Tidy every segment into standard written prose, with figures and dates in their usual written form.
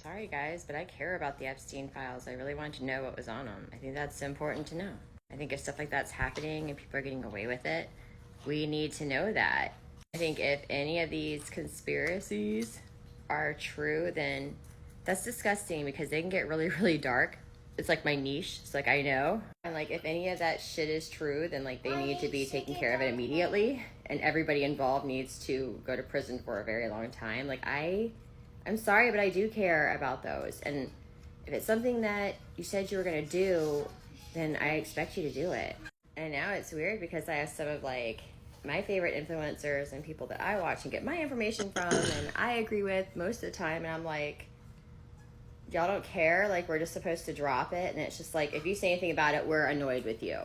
Sorry, guys, but I care about the Epstein files. I really wanted to know what was on them. I think that's important to know. I think if stuff like that's happening and people are getting away with it, we need to know that. I think if any of these conspiracies are true, then that's disgusting because they can get really, really dark. It's like my niche. It's like I know. And like if any of that shit is true, then like they need to be taking care of it immediately. And everybody involved needs to go to prison for a very long time. Like I'm sorry, but I do care about those. And if it's something that you said you were gonna do, then I expect you to do it. And now it's weird because I have some of like my favorite influencers and people that I watch and get my information from and I agree with most of the time, and I'm like, y'all don't care, like we're just supposed to drop it, and it's just like if you say anything about it, we're annoyed with you.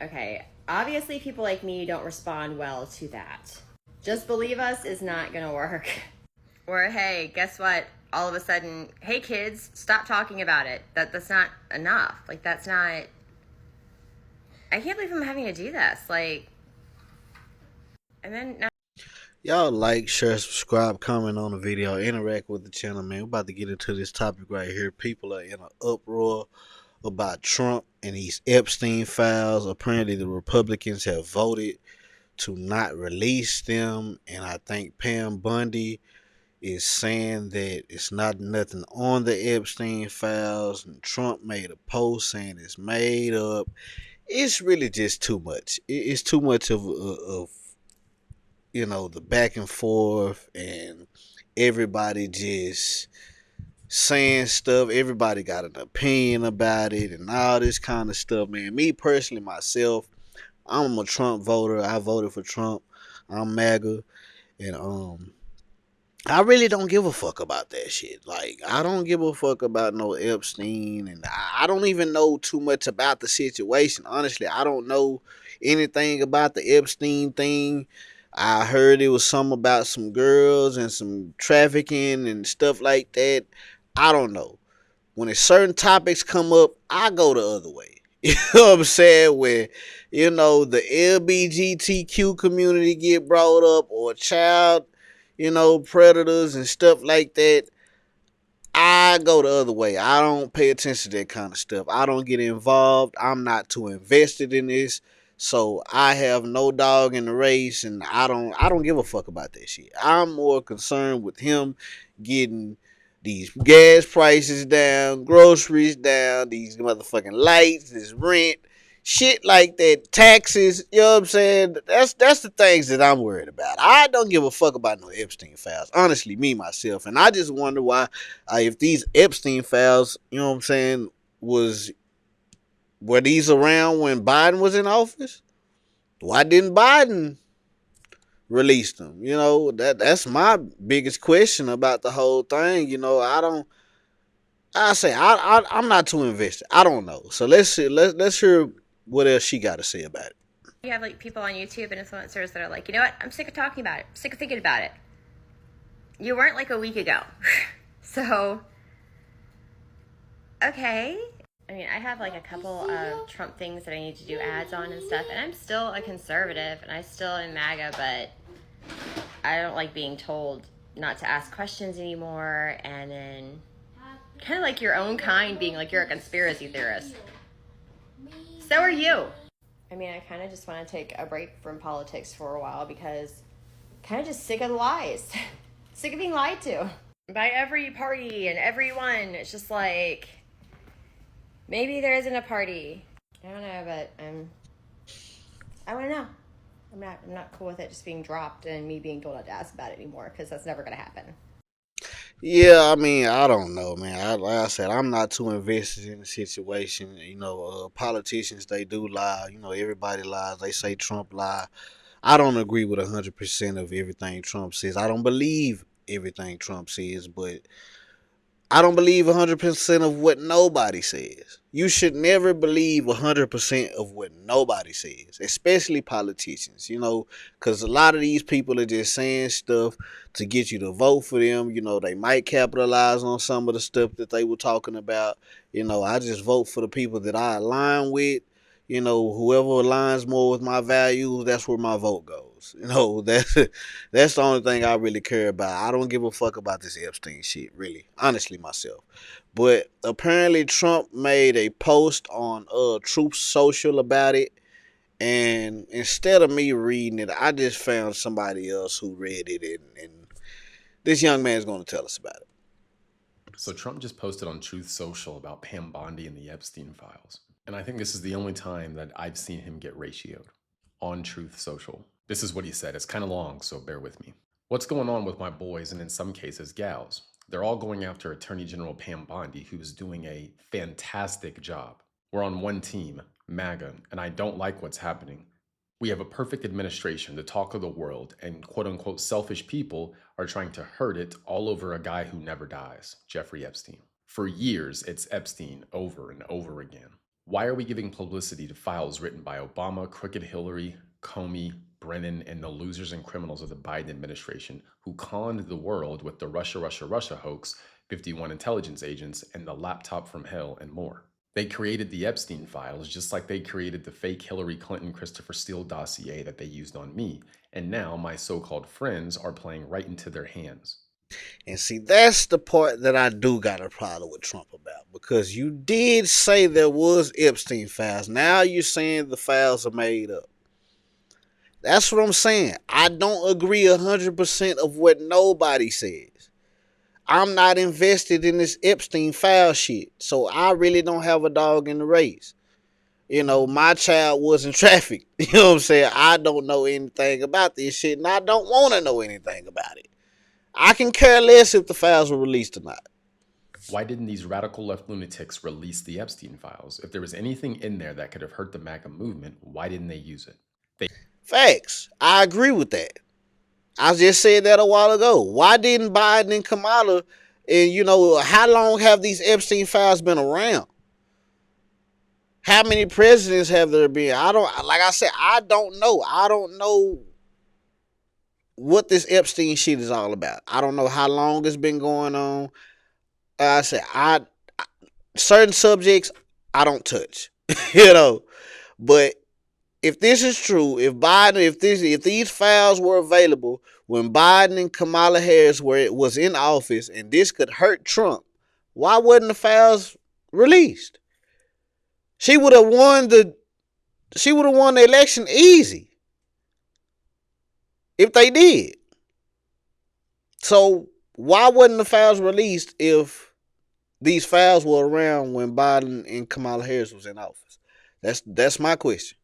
Okay, obviously people like me don't respond well to that. Just believe us is not gonna work. Or hey, guess what? All of a sudden, hey kids, stop talking about it. That's not enough. Like that's not. I can't believe I'm having to do this. Like, and then now. Y'all like, share, subscribe, comment on the video, interact with the channel, man. We're about to get into this topic right here. People are in an uproar about Trump and these Epstein files. Apparently, the Republicans have voted to not release them, and I think Pam Bundy is saying that it's not nothing on the Epstein files, and Trump made a post saying it's made up. It's really just too much. It's too much of the back and forth, and everybody just saying stuff. Everybody got an opinion about it and all this kind of stuff, man. Me personally, myself, I'm a Trump voter. I voted for Trump. I'm MAGA, and I really don't give a fuck about that shit. Like, I don't give a fuck about no Epstein, and I don't even know too much about the situation. Honestly, I don't know anything about the Epstein thing. I heard it was something about some girls and some trafficking and stuff like that. I don't know. When it's certain topics come up, I go the other way. You know what I'm saying? When, the LBGTQ community get brought up, or child, predators and stuff like that, I go the other way. I don't pay attention to that kind of stuff. I don't get involved. I'm not too invested in this. So I have no dog in the race, and I don't give a fuck about that shit. I'm more concerned with him getting these gas prices down, groceries down, these motherfucking lights, this rent, shit like that, taxes, you know what I'm saying? That's the things that I'm worried about. I don't give a fuck about no Epstein files. Honestly, me myself. And I just wonder why, if these Epstein files, you know what I'm saying, were these around when Biden was in office? Why didn't Biden release them? That's my biggest question about the whole thing. I'm not too invested. I don't know. So let's see, let's hear what else she got to say about it. You have like people on YouTube and influencers that are like, you know what? I'm sick of talking about it. I'm sick of thinking about it. You weren't like a week ago. So, okay. I mean, I have like a couple of Trump things that I need to do ads on and stuff, and I'm still a conservative, and I still am MAGA, but I don't like being told not to ask questions anymore, and then kind of like your own kind being like you're a conspiracy theorist. So are you. I mean, I kind of just want to take a break from politics for a while because kind of just sick of the lies. Sick of being lied to by every party and everyone. It's just like, maybe there isn't a party. I don't know, but I want to know. I'm not cool with it just being dropped and me being told not to ask about it anymore, because that's never going to happen. Yeah, I mean, I don't know, man. Like I said, I'm not too invested in the situation. Politicians, they do lie. Everybody lies. They say Trump lie. I don't agree with 100% of everything Trump says. I don't believe everything Trump says, but I don't believe 100% of what nobody says. You should never believe 100% of what nobody says, especially politicians, because a lot of these people are just saying stuff to get you to vote for them. They might capitalize on some of the stuff that they were talking about. I just vote for the people that I align with. whoever aligns more with my values, that's where my vote goes. That's the only thing I really care about. I don't give a fuck about this Epstein shit, really, honestly, myself. But apparently, Trump made a post on Truth Social about it, and instead of me reading it, I just found somebody else who read it, and this young man's going to tell us about it. So Trump just posted on Truth Social about Pam Bondi and the Epstein files. And I think this is the only time that I've seen him get ratioed on Truth Social. This is what he said. It's kind of long, so bear with me. What's going on with my boys, and in some cases, gals? They're all going after Attorney General Pam Bondi, who is doing a fantastic job. We're on one team, MAGA, and I don't like what's happening. We have a perfect administration, the talk of the world, and quote unquote selfish people are trying to hurt it all over a guy who never dies, Jeffrey Epstein. For years, it's Epstein over and over again. Why are we giving publicity to files written by Obama, Crooked Hillary, Comey, Brennan, and the losers and criminals of the Biden administration who conned the world with the Russia hoax, 51 intelligence agents, and the laptop from hell, and more? They created the Epstein files just like they created the fake Hillary Clinton Christopher Steele dossier that they used on me, and now my so-called friends are playing right into their hands. And see, that's the part that I do got a problem with Trump about, because you did say there was Epstein files. Now you're saying the files are made up. That's what I'm saying. I don't agree 100% of what nobody says. I'm not invested in this Epstein file shit, so I really don't have a dog in the race. My child wasn't trafficked. You know what I'm saying? I don't know anything about this shit, and I don't want to know anything about it. I can care less if the files were released or not. Why didn't these radical left lunatics release the Epstein files? If there was anything in there that could have hurt the MAGA movement, why didn't they use it? Facts. I agree with that. I just said that a while ago. Why didn't Biden and Kamala, and how long have these Epstein files been around? How many presidents have there been? Like I said, I don't know. I don't know what this Epstein shit is all about. I don't know how long it's been going on. I said, certain subjects I don't touch, but if this is true, if these files were available when Biden and Kamala Harris was in office, and this could hurt Trump, why wasn't the files released? She would have won the election easy if they did. So why wasn't the files released if these files were around when Biden and Kamala Harris was in office? That's my question.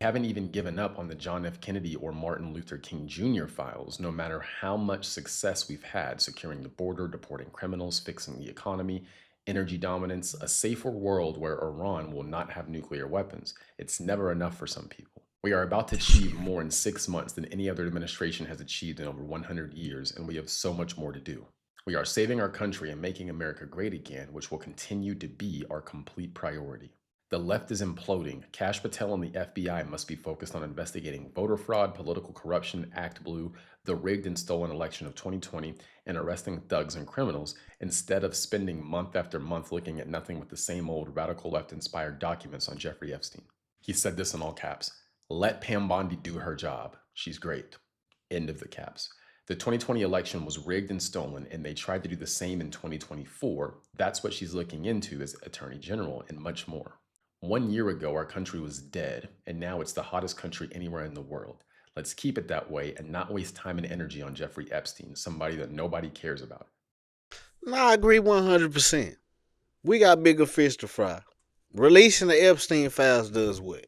Haven't even given up on the John F. Kennedy or Martin Luther King Jr. files, no matter how much success we've had securing the border, deporting criminals, fixing the economy, energy dominance, a safer world where Iran will not have nuclear weapons. It's never enough for some people. We are about to achieve more in 6 months than any other administration has achieved in over 100 years, and we have so much more to do. We are saving our country and making America great again, which will continue to be our complete priority. The left is imploding. Kash Patel and the FBI must be focused on investigating voter fraud, political corruption, Act Blue, the rigged and stolen election of 2020, and arresting thugs and criminals, instead of spending month after month looking at nothing but the same old radical left-inspired documents on Jeffrey Epstein. He said this in all caps: "Let Pam Bondi do her job. She's great." End of the caps. The 2020 election was rigged and stolen, and they tried to do the same in 2024. That's what she's looking into as Attorney General, and much more. 1 year ago, our country was dead, and now it's the hottest country anywhere in the world. Let's keep it that way and not waste time and energy on Jeffrey Epstein, somebody that nobody cares about. No, I agree 100%. We got bigger fish to fry. Releasing the Epstein files does what?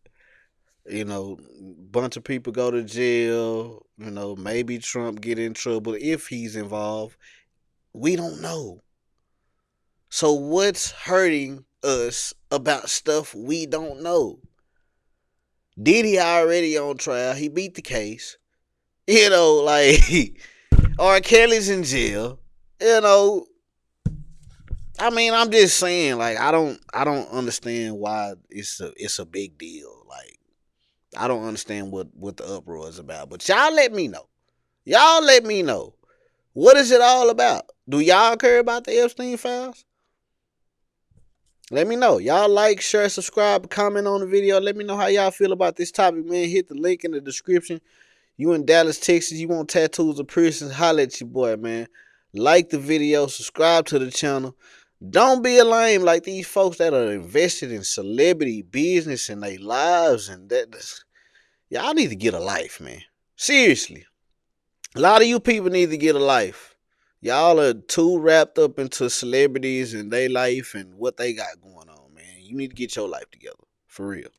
Bunch of people go to jail. Maybe Trump get in trouble if he's involved. We don't know. So what's hurting us about stuff we don't know? Diddy already on trial. He beat the case. R. Kelly's in jail. I'm just saying, I don't understand why it's a big deal. I don't understand what the uproar is about. But y'all let me know. What is it all about? Do y'all care about the Epstein files? Let me know. Y'all like, share, subscribe, comment on the video. Let me know how y'all feel about this topic, man. Hit the link in the description. You in Dallas, Texas, you want tattoos or piercings, holla at your boy, man. Like the video, subscribe to the channel. Don't be a lame like these folks that are invested in celebrity business and their lives and that. Y'all need to get a life, man. Seriously. A lot of you people need to get a life. Y'all are too wrapped up into celebrities and their life and what they got going on, man. You need to get your life together. For real.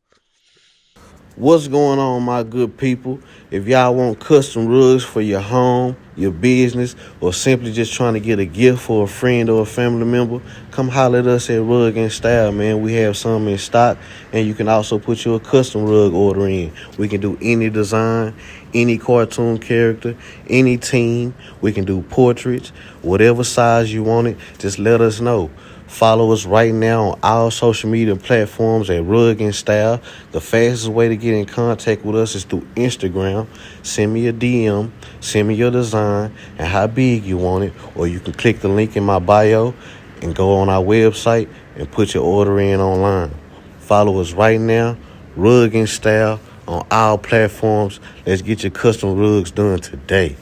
What's going on, my good people? If y'all want custom rugs for your home, your business, or simply just trying to get a gift for a friend or a family member, come holler at us at Rug and Style, man. We have some in stock, and you can also put your custom rug order in. We can do any design, any cartoon character, any team. We can do portraits, whatever size you want it. Just let us know. Follow us right now on all social media platforms at Rug and Style. The fastest way to get in contact with us is through Instagram. Send me a DM, send me your design and how big you want it, or you can click the link in my bio and go on our website and put your order in online. Follow us right now, Rug and Style, on all platforms. Let's get your custom rugs done today.